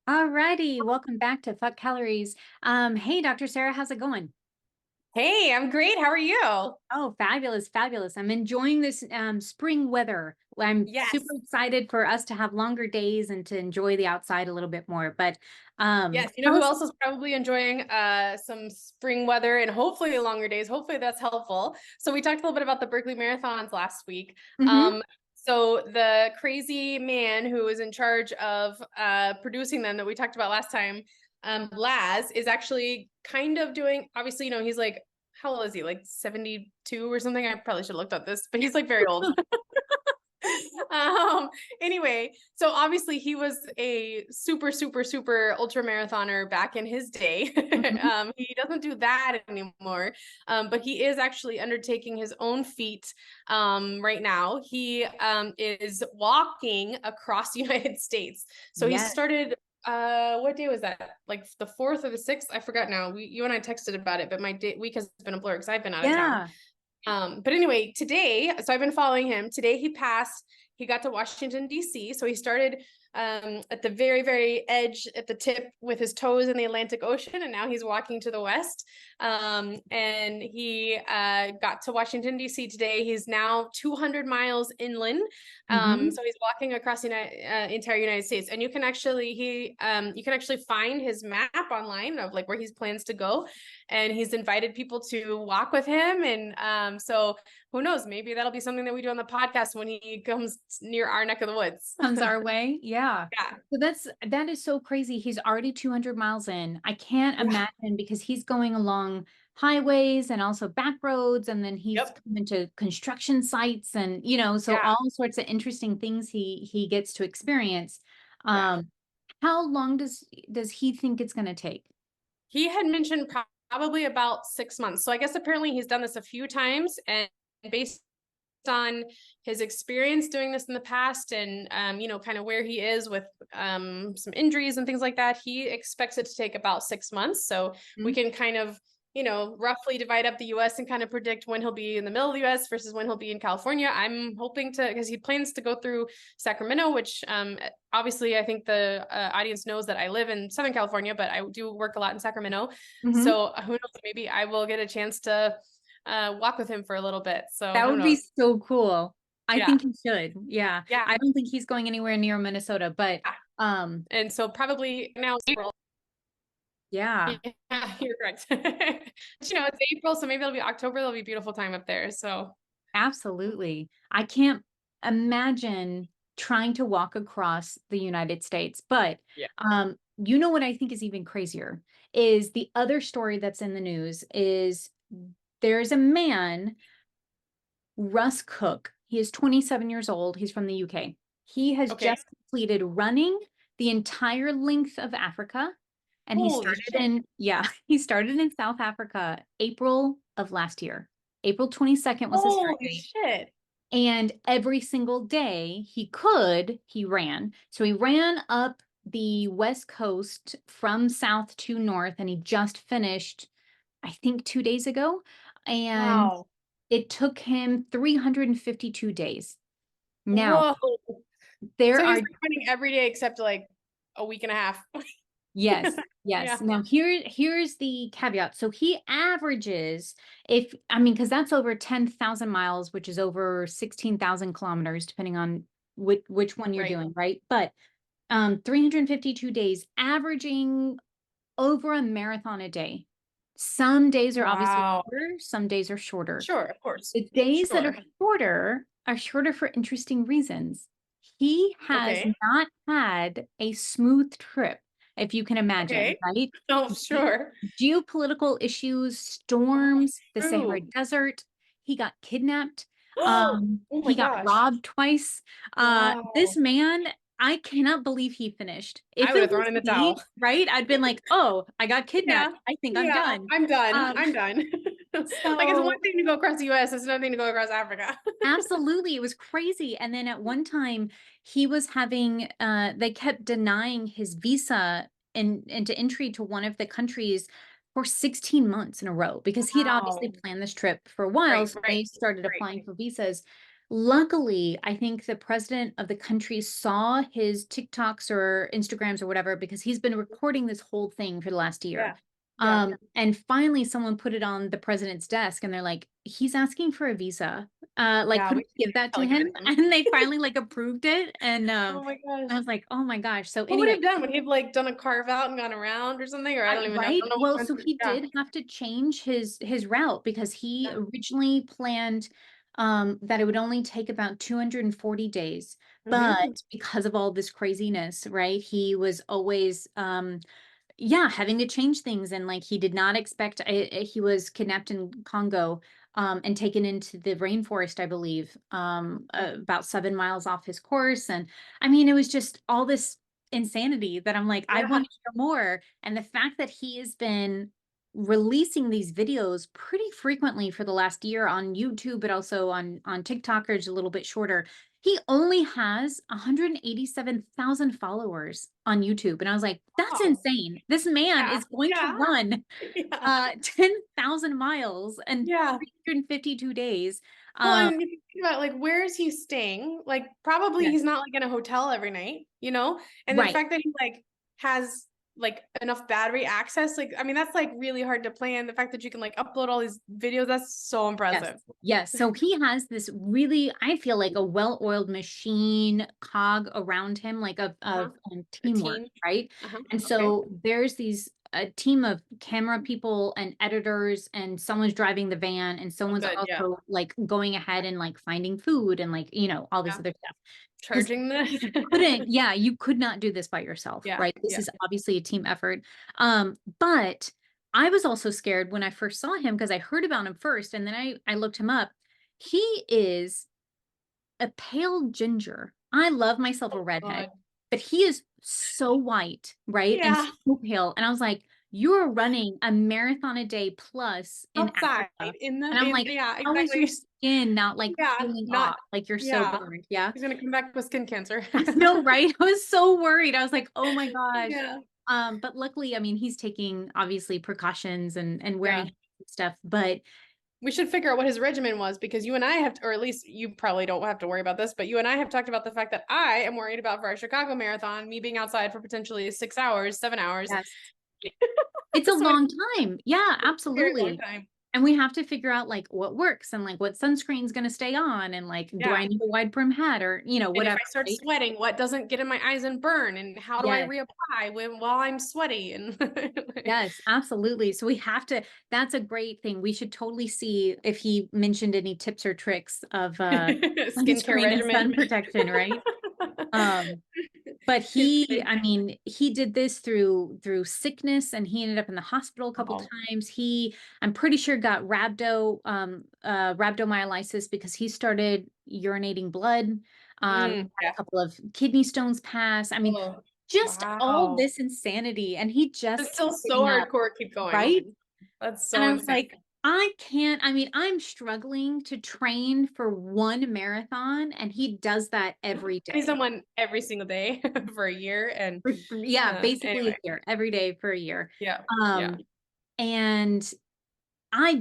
All righty, welcome back to Fuck Calories. Hey, Dr. Sarah, how's it going? Hey, I'm great. How are you? Oh, fabulous, fabulous. I'm enjoying this spring weather. I'm super Yes. excited for us to have longer days and to enjoy the outside a little bit more. But Yes. You know who how's else is probably enjoying some spring weather and hopefully longer days. Hopefully that's helpful. So we talked a little bit about the Barkley Marathons last week. Mhm. So the crazy man who is in charge of producing them that we talked about last time, Laz, is actually kind of doing, obviously, he's like, how old is he? Like 72 or something? I probably should have looked up this, but he's like very old. um anyway, so obviously he was a super ultra marathoner back in his day. Mhm. He doesn't do that anymore, but he is actually undertaking his own feat right now. He is walking across the United States. So he Yes. started, what day was that, like the 4th or the 6th? I forgot now. You and I texted about it, but my week has been a blur because I've been out of town. Yeah. But anyway, today, so I've been following him. Today he got to Washington, D.C. So he started at the very edge, at the tip with his toes in the Atlantic Ocean. And now he's walking to the west. And he got to Washington, D.C. today. He's now 200 miles inland. Hmm. So he's walking across the entire United States. And you can actually find his map online of like where he plans to go, and he's invited people to walk with him. And so who knows, maybe that'll be something that we do on the podcast when he comes near our neck of the woods. Comes our way. Yeah. Yeah. So that is so crazy. He's already 200 miles in. I can't Yeah. imagine because he's going along highways and also back roads, and then he's Yep. coming to construction sites and so Yeah. all sorts of interesting things he gets to experience. Yeah. Um, how long does he think it's going to take? He had mentioned probably about 6 months. So I guess apparently he's done this a few times, and based on his experience doing this in the past, and kind of where he is with some injuries and things like that, he expects it to take about 6 months. So we Mhm. can kind of roughly divide up the US and kind of predict when he'll be in the middle of the US versus when he'll be in California. I'm hoping to, because he plans to go through Sacramento, which obviously I think the audience knows that I live in Southern California, but I do work a lot in Sacramento. Mhm. So who knows, maybe I will get a chance to walk with him for a little bit. So That who would be knows? so cool. I Yeah. think he should. Yeah. Yeah. I don't think he's going anywhere near Minnesota, but Yeah. um, And so probably now April. yeah. Yeah, you're correct. But, it's April, so maybe it'll be October. It'll be a beautiful time up there. So Absolutely. I can't imagine trying to walk across the United States. But yeah. what I think is even crazier is the other story that's in the news is there's a man, Russ Cook. He is 27 years old. He's from the UK. He has Okay. just completed running the entire length of Africa. And Holy shit. he started in South Africa, April of last year. April 22nd was his start Holy date. shit. And every single day he ran. So he ran up the West Coast from south to north, and he just finished, I think, 2 days ago. And Wow. it took him 352 days. Now, Whoa. there So he's are, like running every day except like a week and a half. yes, Yeah. yes. Now, here's the caveat. So he averages, because that's over 10,000 miles, which is over 16,000 kilometers, depending on which one you're Right. doing, right? But 352 days, averaging over a marathon a day. Some days are obviously Wow. longer, some days are shorter. Sure, of course. The days that Sure. are shorter for interesting reasons. He has Okay. not had a smooth trip, if you can imagine, Okay. right? Oh, sure. Geopolitical issues, Oh, storms, the Sahara true. Desert. He got kidnapped. Oh my He got gosh. robbed twice. This Wow. man, I cannot believe he finished. I If would it have thrown was in the me, towel. right, I'd been like, oh, I got Yeah. kidnapped. I think I'm Yeah. done. I'm done. Um, I'm done. Like it's one so thing to go across the US, it's another thing to go across Africa. absolutely, it was crazy. And then at one time, he was having they kept denying his visa into entry to one of the countries for 16 months in a row because he had obviously Wow. planned this trip for a while. Right, So right, they started right. applying for visas. Luckily, I think the president of the country saw his TikToks or Instagrams or whatever, because he's been recording this whole thing for the last year. Yeah. Yeah. And finally someone put it on the president's desk and they're like, he's asking for a visa. Like, Yeah. could We we give that to probably give it him? to him. And they finally like approved it. And Oh my gosh. I was like, oh my gosh. So What would he anyway, have done? Would he have like done a carve out and gone around or something? Or I don't even know. I right? don't know Well, which so one. he Yeah. did have to change his route because he Yeah. originally planned that it would only take about 240 days. But Hmm. because of all this craziness, right? He was always yeah, having to change things, and like he did not expect he was kidnapped in Congo and taken into the rainforest, I believe, about 7 miles off his course. And I mean, it was just all this insanity that I'm like, I Yeah. want to hear more. And the fact that he has been releasing these videos pretty frequently for the last year on YouTube, but also on TikTok, or just a little bit shorter. He only has 187,000 followers on YouTube. And I was like, that's Oh. insane. This man Yeah. is going to Yeah. run Yeah. 10,000 miles in Yeah. 352 days. Well, Um, and if you think about like where is he staying? Like probably yes, he's not like in a hotel every night, you know? And the right. fact that he like has like enough battery access, like I mean that's like really hard to plan. The fact that you can like upload all these videos, that's so Yes. impressive. Yes. So he has this really, I feel like, a well-oiled machine cog around him, like Uh-huh. of A teamwork, team. right? Uh-huh. And Okay. so there's these a team of camera people and editors, and someone's driving the van, and Oh, someone's good. Yeah. also like going ahead and like finding food and like, all this Yeah. other stuff. Because Charging the you couldn't, yeah, you could not do this by yourself, Yeah. right? This Yeah. is obviously a team effort. But I was also scared when I first saw him because I heard about him first, and then I looked him up. He is a pale ginger. I love myself a Oh redhead, God. but he is so white, right? And Yeah. so pale. And I was like, you're running a marathon a day plus in Outside Africa. in the And I'm in like, yeah, how is your exactly. skin not like Yeah. peeling Not off? Like you're so yeah. burned. Yeah. He's gonna come back with skin cancer. I know, right? I was so worried. I was like, oh my gosh. Yeah. But luckily, I mean, he's taking obviously precautions and Yeah. wearing stuff, but We should figure out what his regimen was because you and I have to, or at least you probably don't have to worry about this, but you and I have talked about the fact that I am worried about for our Chicago marathon, me being outside for potentially 6 hours, 7 hours. yes, it's a So it's long time. Yeah, a very long absolutely. time. And we have to figure out like what works and like what sunscreen's going to stay on, and like, do Yeah. I need a wide brim hat or, And if whatever, I start right? sweating, what doesn't get in my eyes and burn? And how do I Yes. reapply while I'm sweaty? And Yes, absolutely. So we have to, that's a great thing. We should totally see if he mentioned any tips or tricks of skincare sunscreen and regimen. sun protection, right? Um, but It's he, great. I mean, he did this through sickness, and he ended up in the hospital a couple Oh. times. I'm pretty sure, got rhabdomyolysis because he started urinating blood. Had a Yeah. couple of kidney stones pass. I mean, Oh, just all wow. this insanity, and he It's just still kept so getting up, hardcore. Keep going. right? That's And so I was insane. like, I mean, I'm struggling to train for one marathon, and he does that every I need day. someone every single day for a year. And Yeah, basically a anyway, year, every day for a year. yeah, yeah, Um, and I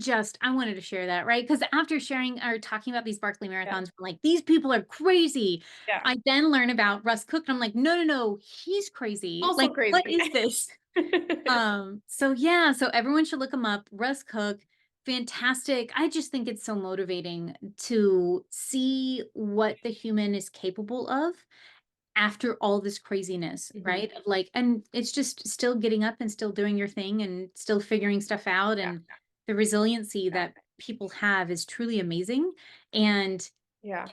wanted to share that, right? Because after sharing or talking about these Barkley yeah, marathons, we're like, these people are crazy. yeah. I then learn about Russ Cook, and I'm like, no, no, no, he's crazy. Also Like, what crazy. is this? So yeah, so everyone should look him up. Russ Cook, fantastic. I just think it's so motivating to see what the human is capable of after all this craziness, Mhm. right? Of like, and it's just still getting up and still doing your thing and still figuring stuff out. Yeah, And the resiliency yeah, that people have is truly amazing. And yeah.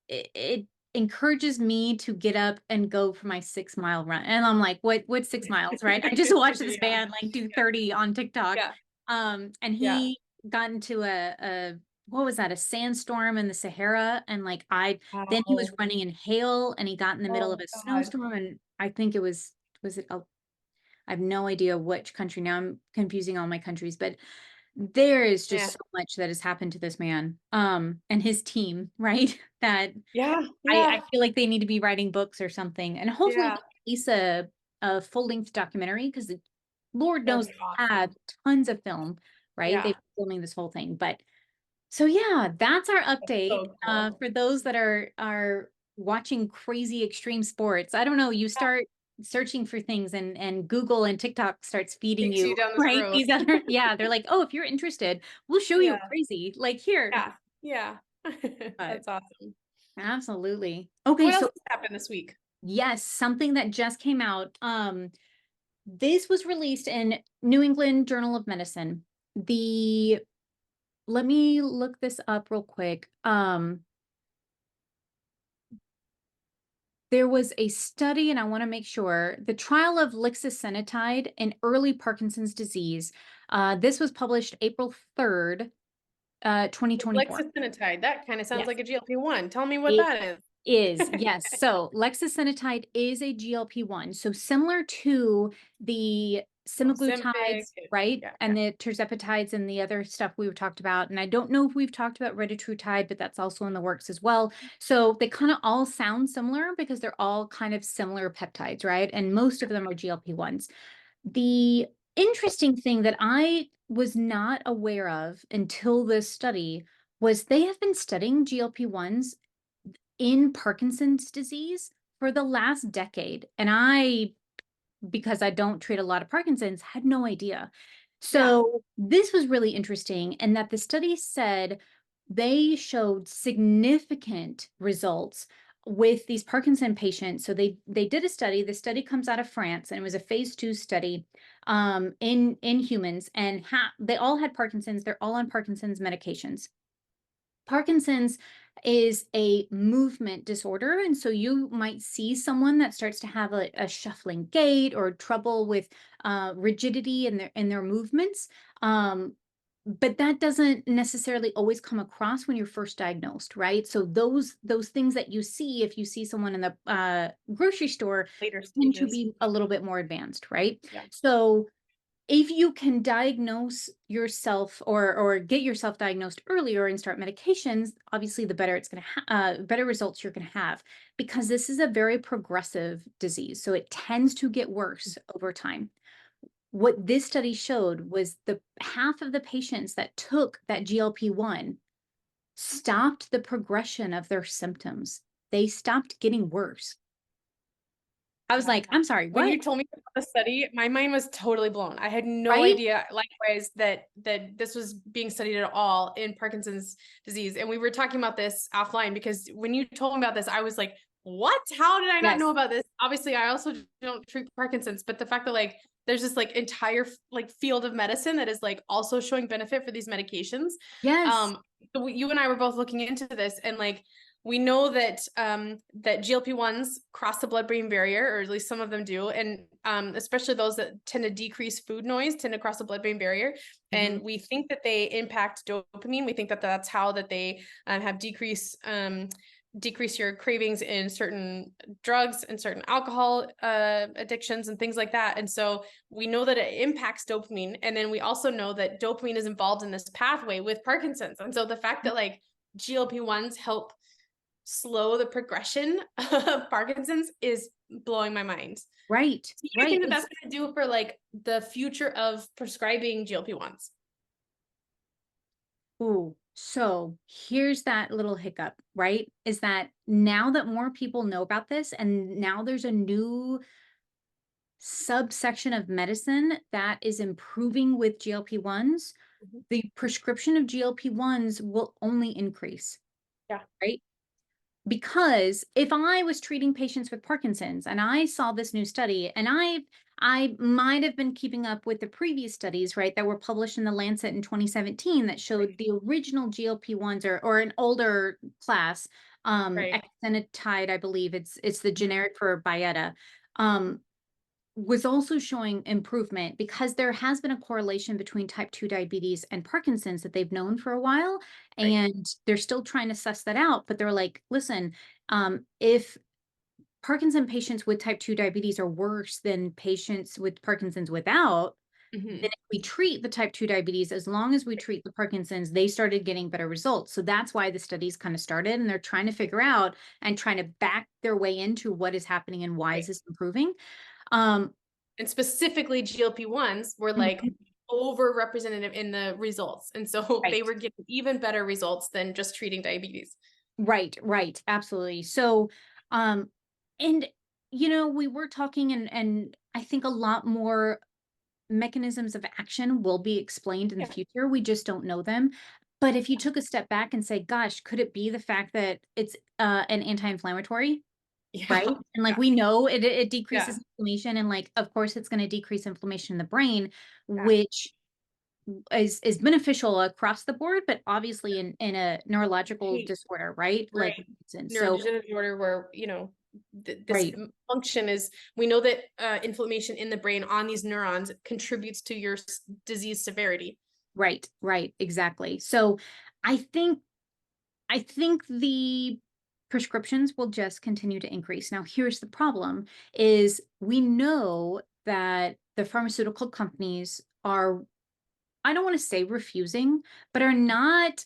it encourages me to get up and go for my 6 mile run. And I'm like, what 6 miles, right? I just watched this Yeah, man like do 30 on TikTok. yeah, And yeah. he got into a what was that, a sandstorm in the Sahara. And like then he was Wow. running in hail, and he got in the middle of Oh a God. snowstorm. And I think was it I have no idea which country. Now I'm confusing all my countries, but there is Yeah, just so much that has happened to this man, and his team, right? That yeah, I yeah, feel like they need to be writing books or something, and hopefully yeah. release a full-length documentary, because Lord That'd knows be they have awesome. tons of film, right? They've Yeah, been filming this whole thing, but So yeah, that's our update. So cool. For those that are watching crazy extreme sports. I don't know, you start searching for things and Google and TikTok starts feeding Takes you, you down this right? road. These other, yeah, they're like, oh, if you're interested, we'll show you Yeah. crazy. Like here. Yeah. Yeah. But That's awesome. absolutely. Okay, What else so has happened this week? yes, something that just came out. This was released in New England Journal of Medicine. The Let me look this up real quick. There was a study, and I want to make sure, the trial of Lixisenatide in early Parkinson's disease. This was published April 3rd, 2024. Lixisenatide. That kind of sounds Yes. like a GLP-1. Tell me what It that is. is, yes. So Lixisenatide is a GLP-1. So similar to the Ozempic. semaglutides, right? Yeah. And the tirzepatides and the other stuff we've talked about. And I don't know if we've talked about retatrutide, but that's also in the works as well. So they kind of all sound similar because they're all kind of similar peptides, right? And most of them are GLP-1s. The interesting thing that I was not aware of until this study was they have been studying GLP-1s in Parkinson's disease for the last decade. And I, because I don't treat a lot of Parkinson's, had no idea. Yeah. So this was really interesting, and that the study said they showed significant results with these Parkinson patients. So they did a study. The study comes out of France, and it was a phase 2 study in humans, and they all had Parkinson's. They're all on Parkinson's medications. Parkinson's is a movement disorder. And so you might see someone that starts to have a shuffling gait or trouble with rigidity in their movements. But that doesn't necessarily always come across when you're first diagnosed, right? So those things that you see, if you see someone in the grocery store, Later tend to stages. be a little bit more advanced, right? Yeah. So if you can diagnose yourself or get yourself diagnosed earlier and start medications, obviously the better it's going to better results you're going to have, because this is a very progressive disease. So it tends to get worse over time. What this study showed was the half of the patients that took that GLP-1 stopped the progression of their symptoms. They stopped getting worse. I was like, I'm sorry, When what? you told me about the study, my mind was totally blown. I had no Right? idea, likewise, that this was being studied at all in Parkinson's disease. And we were talking about this offline because when you told me about this, I was like, what? How did I not know Yes. about this? Obviously, I also don't treat Parkinson's, but the fact that like there's this like entire like field of medicine that is like also showing benefit for these medications. Yes. Um, so you and I were both looking into this, and like we know that that GLP-1s cross the blood-brain barrier, or at least some of them do, and especially those that tend to decrease food noise tend to cross the blood-brain barrier. Mm-hmm. And we think that they impact dopamine. We think that that's how that they have decrease your cravings in certain drugs and certain alcohol addictions and things like that. And so we know that it impacts dopamine, and then we also know that dopamine is involved in this pathway with Parkinson's. And so the fact that like GLP-1s help slow the progression of Parkinson's is blowing my mind. Right. So what do you Right. think that that's going to do for like the future of prescribing GLP-1s? Ooh, so here's that little hiccup, right? Is that now that more people know about this, and now there's a new subsection of medicine that is improving with GLP-1s, Mhm. the prescription of GLP-1s will only increase, Yeah. right? Because if I was treating patients with Parkinson's and I saw this new study, and I might have been keeping up with the previous studies, right, that were published in the Lancet in 2017 that showed Right. the original GLP-1s, or an older class, Right. exenatide, I believe it's the Mhm. generic for Byetta, um, was also showing improvement, because there has been a correlation between type 2 diabetes and Parkinson's that they've known for a while, Right. and they're still trying to suss that out. But they're like, listen, if Parkinson patients with type 2 diabetes are worse than patients with Parkinson's without, then Mhm. if we treat the type 2 diabetes, as long as we treat the Parkinson's, they started getting better results. So that's why the studies kind of started, and they're trying to figure out and trying to back their way into what is happening and why is Right. this improving. Um, And specifically GLP-1s were like Mhm. over-representative in the results. And so Right. they were getting even better results than just treating diabetes. Right, absolutely. So, and we were talking, and I think a lot more mechanisms of action will be explained in the Yeah. future. We just don't know them. But if you took a step back and say, gosh, could it be the fact that it's an anti-inflammatory, right? Yeah. And like Yeah. we know it Yeah. decreases inflammation, and like of course it's going to decrease inflammation in the brain, Yeah. which is beneficial across the board, but obviously in a neurological Right. disorder, right? Like Right. Parkinson's. So Neurodegenerative disorder where, this right, function is, we know that inflammation in the brain on these neurons contributes to your disease severity. right, exactly. So I think I think the prescriptions will just continue to increase. Now, here's the problem is we know that the pharmaceutical companies are, I don't want to say refusing, but are not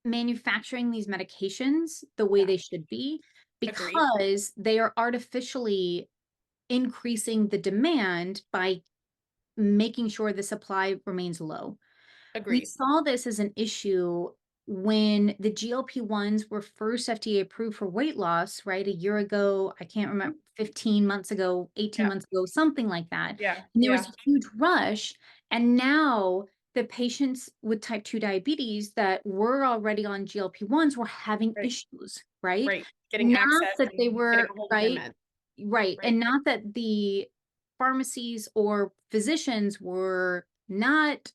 manufacturing these medications the way Yeah. they should be Agree. because they are artificially increasing the demand by making sure the supply remains low. We Agree. saw this as an issue when the GLP-1s were first FDA approved for weight loss, right? A year ago, I can't remember, 15 months ago, 18 Yeah. months ago, something like that. Yeah. And there was Yeah. a huge rush. And now the patients with type 2 diabetes that were already on GLP-1s were having Right. issues, right? Right. Getting Not access that they and getting were, a hold of their right? meds. Right. Right. And not that the pharmacies or physicians were not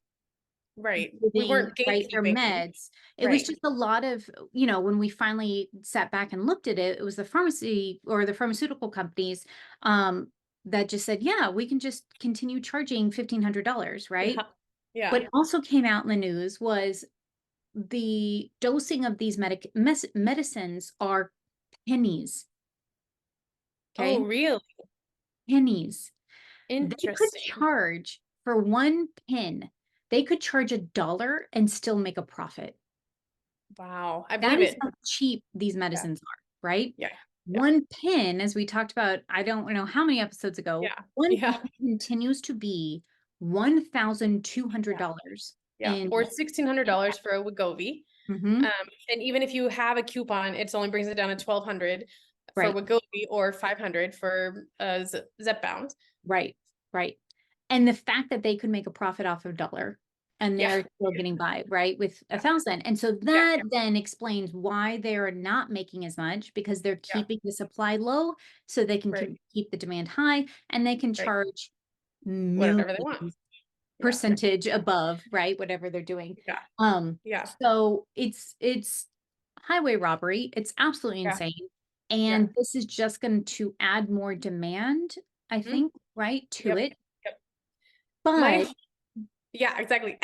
Right. We giving, weren't right, their gatekeeping. meds. It was Right. just a lot of, when we finally sat back and looked at it, it was the pharmacy or the pharmaceutical companies that just said, yeah, we can just continue charging $1,500, right? Yeah. Yeah. What also came out in the news was the dosing of these medicines are pennies. Oh, Okay. really? Pennies. They could Interesting. charge for one pin, they could charge $1 and still make a profit. Wow. I That believe is it. how cheap these Yeah. medicines are, right? Yeah. Yeah. One pin, as we talked about, I don't know how many episodes ago, Yeah. one pin Yeah. continues to be Yeah. $1,200 Yeah. in. Or $1,600 for a Wegovy. Mhm. And even if you have a coupon, it only brings it down to 1,200 for Right, Wegovy or 500 for Zepbound. right, right. And the fact that they could make a profit off of $1 and Yeah. they're still getting by, right, with Yeah. 1,000. And so Yeah. that then explains why they're not making as much because they're Yeah. keeping the supply low so they can Right. keep the demand high and they can Right. charge Whatever they want. millions Yeah. percentage above, right? Whatever they're doing. Yeah. Um, Yeah. so it's highway robbery. It's absolutely Yeah. insane. Yeah. And this is just going to add more demand, I Mhm. think, right, to Yep. it. Yep. But My Yeah, exactly.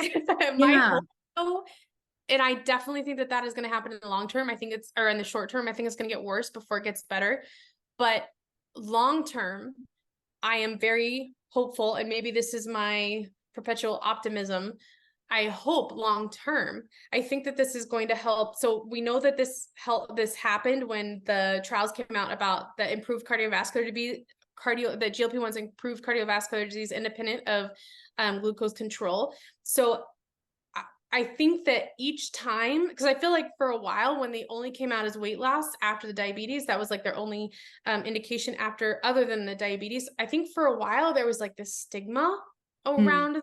My yeah, hope though, and I definitely think that that is going to happen in the long term. I think it's, or in the short term, I think it's going to get worse before it gets better. But long term, I am very hopeful, and maybe this is my perpetual optimism. I hope long term, I think that this is going to help. So we know that this happened when the trials came out about the improved cardiovascular the GLP-1s improved cardiovascular disease independent of glucose control. So I think that each time, because I feel like for a while when they only came out as weight loss after the diabetes, that was like their only indication after, other than the diabetes. I think for a while there was like this stigma mm, around them,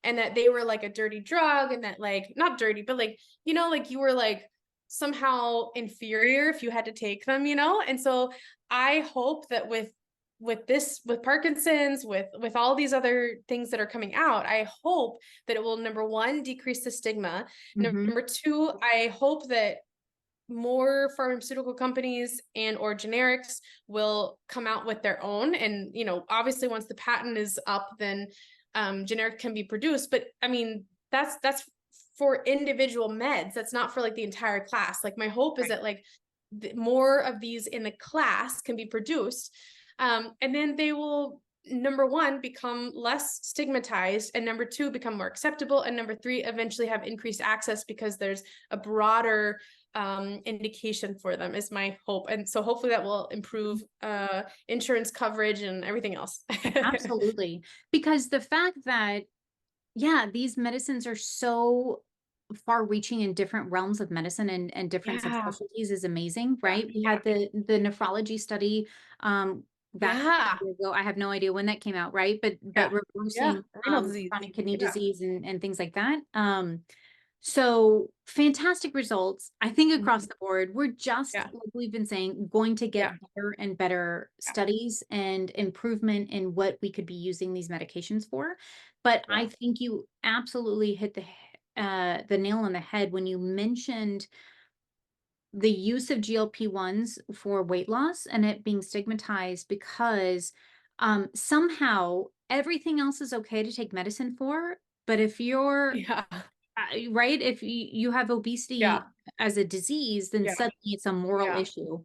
and that they were like a dirty drug, and that, like, not dirty, but like, like you were like somehow inferior if you had to take them, And so I hope that with Parkinson's, with all these other things that are coming out, I hope that it will, number one, decrease the stigma. mhm, Number two, I hope that more pharmaceutical companies and or generics will come out with their own. And, obviously once the patent is up, then generic can be produced. But I mean, that's for individual meds. That's not for like the entire class. Like my hope is right. that like more of these in the class can be produced. And then they will, number one, become less stigmatized, and number two, become more acceptable, and number three, eventually have increased access because there's a broader indication for them, is my hope. And so hopefully that will improve insurance coverage and everything else. Absolutely. Because the fact that Yeah, these medicines are so far reaching in different realms of medicine and different Yeah. subspecialties is amazing, Yeah. right? We Yeah. had the nephrology study back Yeah. a year ago. I have no idea when that came out, right? But Yeah. Yeah. reversing Renal disease. chronic kidney Yeah. disease and things like that. So fantastic results, I think, across Mhm. the board. We're just, Yeah. like we've been saying, going to Yeah. get better and better Yeah. studies and improvement in what we could be using these medications for. But Yeah. I think you absolutely hit the nail on the head when you mentioned the use of GLP-1s for weight loss and it being stigmatized because somehow everything else is okay to take medicine for. But if you're Yeah. right, if you have obesity Yeah. as a disease, then Yeah. suddenly it's a moral Yeah. issue,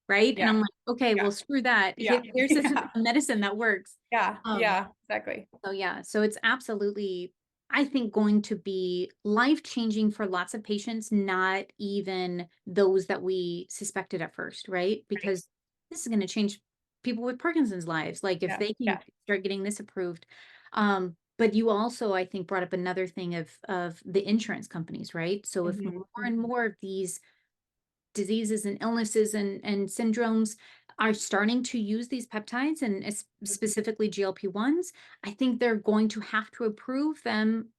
right? And Yeah. I'm like, okay, Yeah. well, screw that. Yeah. Here's this Yeah. medicine that works. Yeah. Um, Yeah. Exactly. so yeah, so it's absolutely, I think, going to be life-changing for lots of patients, not even those that we suspected at first, right? Right. Because this is going to change people with Parkinson's lives. Like if Yeah. they Yeah. can start getting this approved. But you also, I think, brought up another thing of the insurance companies, right? So if more Mhm. and Mhm. more of these diseases and illnesses and syndromes are starting to use these peptides and specifically GLP-1s, I think they're going to have to approve them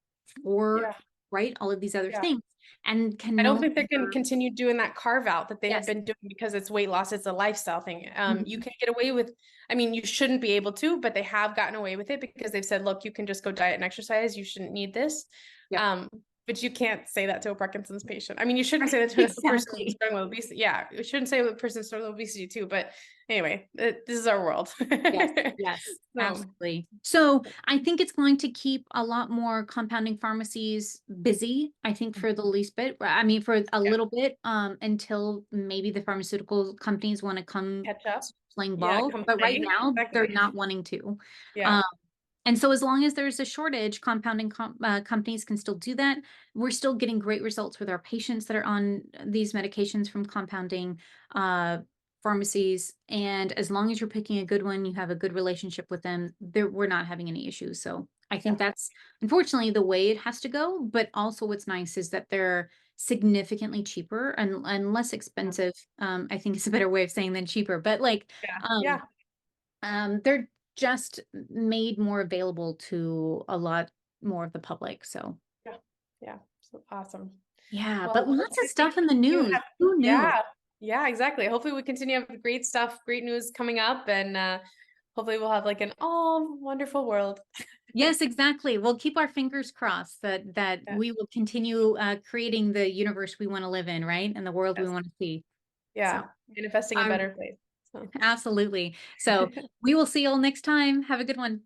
for, Yeah. right, all of these other Yeah. things and can I don't no think they can longer, continue doing that carve out that they have yes. been doing because it's weight loss. It's a lifestyle thing. You Mhm. can get away with, I mean, you shouldn't be able to, but they have gotten away with it because they've said, look, you can just go diet and exercise. You shouldn't need this. Yep. Um, but you can't say that to a Parkinson's patient. I mean, you shouldn't say that to a person Exactly. struggling with obesity. Yeah, you shouldn't say to a person struggling with obesity too. But anyway, this is our world. Yes, yes, So, absolutely. So I think it's going to keep a lot more compounding pharmacies busy, I think, for the least bit. I mean, for a yeah, little bit, until maybe the pharmaceutical companies want to come catch up. playing Yeah, ball. come But right play. now, they're Exactly. not wanting to. Yeah. Um, and so as long as there's a shortage, compounding companies can still do that. We're still getting great results with our patients that are on these medications from compounding uh, pharmacies. And as long as you're picking a good one, you have a good relationship with them, we're not having any issues. So I Yeah. think that's unfortunately the way it has to go. But also what's nice is that they're significantly cheaper and less expensive. I think it's a better way of saying than cheaper, but like Yeah. um, Yeah. they're just made more available to a lot more of the public. So Yeah. Yeah. So awesome. yeah, Well, but lots of hopefully we stuff in the continue news. have, Who knew? yeah. Yeah, exactly. Hopefully we continue to have great stuff, great news coming up, and hopefully we'll have like an all wonderful world. Yes, exactly. We'll keep our fingers crossed that Yeah. we will continue creating the universe we want to live in, right? And the world we Yes. want to see. So, Yeah. Manifesting a better place. So. absolutely. So we will see you all next time. Have a good one.